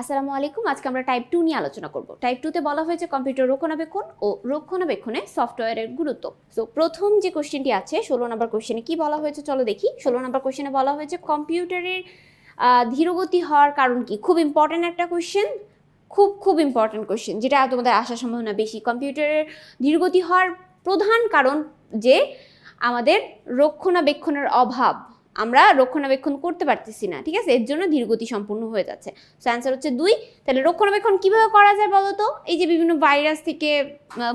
আসসালামু আলাইকুম। আজকে আমরা টাইপ 2 নিয়ে আলোচনা করব। টাইপ 2 তে বলা হয়েছে কম্পিউটার রক্ষণাবেক্ষণ ও রক্ষণাবেক্ষণে সফটওয়্যারের গুরুত্ব। সো প্রথম যে কোশ্চেনটি আছে 16 নম্বর কোশ্চেনে কি বলা হয়েছে চলো দেখি। 16 নম্বর কোশ্চেনে বলা হয়েছে কম্পিউটারের ধীরগতি হওয়ার কারণ কি। খুব ইম্পর্টেন্ট একটা কোশ্চেন, খুব ইম্পর্টেন্ট কোশ্চেন, যেটা তোমাদের আসার সম্ভাবনা বেশি। কম্পিউটারের ধীরগতি হওয়ার প্রধান কারণ যে আমাদের রক্ষণাবেক্ষণের অভাব, আমরা রক্ষণাবেক্ষণ করতে পারতেছি না, ঠিক আছে, এর জন্য ধীরগতি সম্পূর্ণ হয়ে যাচ্ছে। সো অ্যান্সার হচ্ছে 2। তাহলে রক্ষণাবেক্ষণ কিভাবে করা যায় বলো তো? এই যে বিভিন্ন ভাইরাস থেকে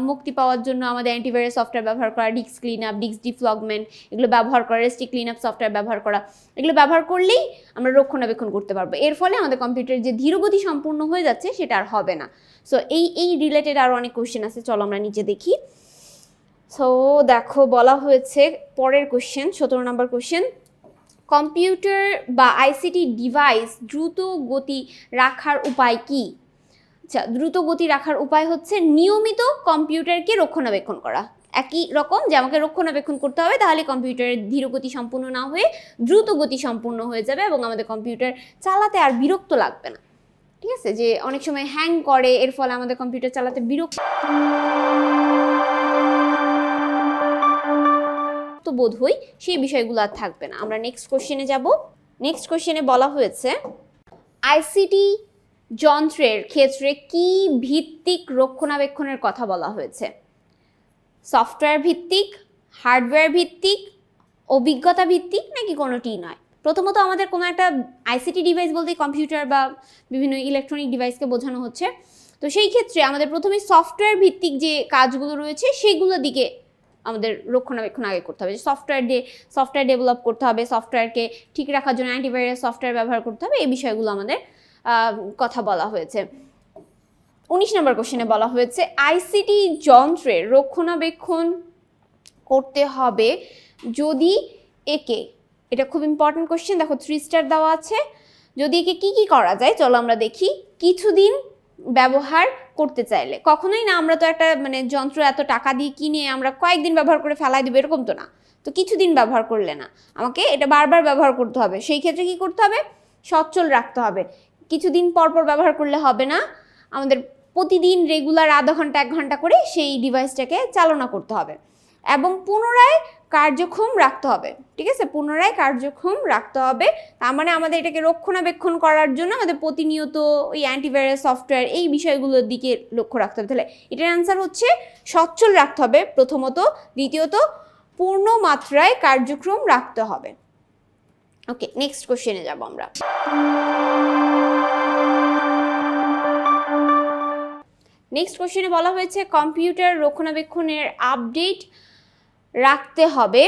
মুক্তি পাওয়ার জন্য আমাদের অ্যান্টিভাইরাস সফটওয়্যার ব্যবহার করা, ডিস্ক ক্লিন আপ, ডিস্ক ডিফ্লগমেন্ট, এগুলো ব্যবহার করা, রেস্ট্রিক্ট ক্লিন আপ সফটওয়্যার ব্যবহার করা, এগুলো ব্যবহার করলেই আমরা রক্ষণাবেক্ষণ করতে পারবো। এর ফলে আমাদের কম্পিউটারের যে ধীরগতি সম্পূর্ণ হয়ে যাচ্ছে সেটা আর হবে না। সো এই রিলেটেড আরও অনেক কোশ্চেন আছে, চলো আমরা নিচে দেখি। সো দেখো বলা হয়েছে পরের কোশ্চেন, 17 নম্বর কোশ্চেন, কম্পিউটার বা আইসিটি ডিভাইস দ্রুত গতি রাখার উপায় কি? আচ্ছা, দ্রুত গতি রাখার উপায় হচ্ছে নিয়মিত কম্পিউটারকে রক্ষণাবেক্ষণ করা। একই রকম যে আমাকে রক্ষণাবেক্ষণ করতে হবে, তাহলে কম্পিউটারের ধীরগতি সম্পূর্ণ না হয়ে দ্রুত গতি সম্পূর্ণ হয়ে যাবে এবং আমাদের কম্পিউটার চালাতে আর বিরক্ত লাগবে না। ঠিক আছে, যে অনেক সময় হ্যাং করে, এর ফলে আমাদের কম্পিউটার চালাতে বিরক্ত বোধ হই, সেই বিষয়গুলো আর থাকবে না। আমরা নেক্সট কোশ্চেনে যাব। নেক্সট কোশ্চেনে বলা হয়েছে আইসিটি যন্ত্রের ক্ষেত্রে কি ভিত্তিক রক্ষণাবেক্ষণের কথা বলা হয়েছে? সফটওয়্যার ভিত্তিক, হার্ডওয়্যার ভিত্তিক, অভিজ্ঞতা ভিত্তিক, নাকি কোনোটিই নয়? প্রথমত আমাদের কোনো একটা আইসিটি ডিভাইস বলতে কম্পিউটার বা বিভিন্ন ইলেকট্রনিক ডিভাইসকে বোঝানো হচ্ছে। তো সেই ক্ষেত্রে আমাদের প্রথমে সফটওয়্যার ভিত্তিক যে কাজগুলো রয়েছে সেইগুলোর দিকে আমাদের রক্ষণাবেক্ষণ আগে করতে হবে। সফটওয়্যার ডেভেলপ করতে হবে, সফটওয়্যারকে ঠিক রাখার জন্য অ্যান্টিভাইরাস সফটওয়্যার ব্যবহার করতে হবে, এই বিষয়গুলো আমাদের কথা বলা হয়েছে। 19 নম্বর কোশ্চেনে বলা হয়েছে আইসিটি যন্ত্রের রক্ষণাবেক্ষণ করতে হবে যদি একে, এটা খুব ইম্পর্টেন্ট কোশ্চেন, দেখো 3 স্টার দেওয়া আছে, যদি একে কি করা যায় চলো আমরা দেখি। কিছুদিন ব্যবহার করতে চাইলে, কখনোই না আমরা তো একটা যন্ত্র এত টাকা দিয়ে কিনে আমরা কয়েকদিন ব্যবহার করে ফেলাই দেবো, এরকম তো না। তো কিছুদিন ব্যবহার করলে না, আমাকে এটা বারবার ব্যবহার করতে হবে। সেই ক্ষেত্রে কি করতে হবে? সচল রাখতে হবে। কিছুদিন পর ব্যবহার করলে হবে না, আমাদের প্রতিদিন রেগুলার আধা ঘন্টা 1 ঘন্টা করে সেই ডিভাইসটাকে চালনা করতে হবে এবং পুনরায় কার্যক্ষম রাখতে হবে। ঠিক আছে, পুনরায় কার্যক্ষম রাখতে হবে। তার মানে আমাদের এটাকে রক্ষণাবেক্ষণ করার জন্য আমাদের প্রতিনিয়ত ওই অ্যান্টিভাইরাস সফটওয়্যার এই বিষয়গুলোর দিকে লক্ষ্য রাখতে হবে। তাহলে এটার অ্যান্সার হচ্ছে সচ্ছল রাখতে হবে প্রথমত, দ্বিতীয়ত পূর্ণ মাত্রায় কার্যক্রম রাখতে হবে। ওকে, নেক্সট কোশ্চেনে যাব আমরা। নেক্সট কোশ্চেনে বলা হয়েছে কম্পিউটার রক্ষণাবেক্ষণের আপডেট রাখতে হবে।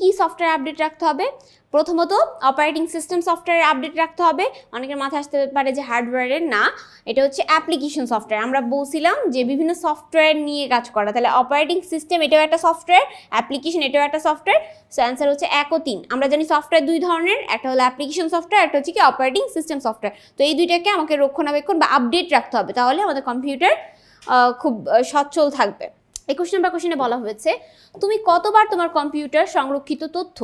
কি সফটওয়্যার আপডেট রাখতে হবে? প্রথমত অপারেটিং সিস্টেম সফটওয়্যার আপডেট রাখতে হবে। অনেকের মাথায় আসতে পারে যে হার্ডওয়্যারের, না, এটা হচ্ছে অ্যাপ্লিকেশন সফটওয়্যার। আমরা বলছিলাম যে বিভিন্ন সফটওয়্যার নিয়ে কাজ করা, তাহলে অপারেটিং সিস্টেম এটাও একটা সফটওয়্যার, অ্যাপ্লিকেশন এটাও একটা সফটওয়্যার। সো অ্যান্সার হচ্ছে 1 ও 3। আমরা জানি সফটওয়্যার 2 ধরনের, একটা হলো অ্যাপ্লিকেশন সফটওয়্যার, একটা হচ্ছে কি অপারেটিং সিস্টেম সফটওয়্যার। তো এই দুইটাকে আমাকে রক্ষণাবেক্ষণ বা আপডেট রাখতে হবে, তাহলে আমাদের কম্পিউটার খুব সচ্ছল থাকবে। 21 নম্বর কোশ্চেনে বলা হয়েছে তুমি কতবার তোমার কম্পিউটার সংরক্ষিত তথ্য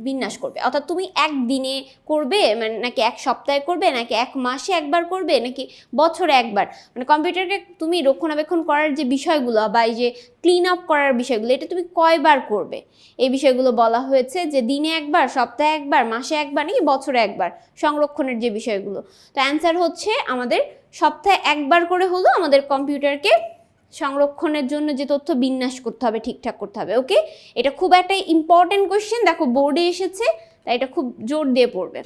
বিন্যাস করবে? অর্থাৎ তুমি একদিনে করবে, নাকি 1 সপ্তাহে করবে, নাকি 1 মাসে একবার করবে, নাকি বছরে একবার? কম্পিউটারকে তুমি রক্ষণাবেক্ষণ করার যে বিষয়গুলো বা এই যে ক্লিন আপ করার বিষয়গুলো, এটা তুমি কয়বার করবে? এই বিষয়গুলো বলা হয়েছে যে দিনে একবার, সপ্তাহে একবার, মাসে একবার, নাকি বছরে একবার সংরক্ষণের যে বিষয়গুলো। তো অ্যান্সার হচ্ছে আমাদের সপ্তাহে একবার করে হলো আমাদের কম্পিউটারকে সংরক্ষণের জন্য যে তথ্য বিন্যাস করতে হবে, ঠিকঠাক করতে হবে। ওকে, এটা খুব একটা ইম্পর্টেন্ট কোশ্চেন, দেখো বোর্ডে এসেছে, তাই এটা খুব জোর দিয়ে পড়বে।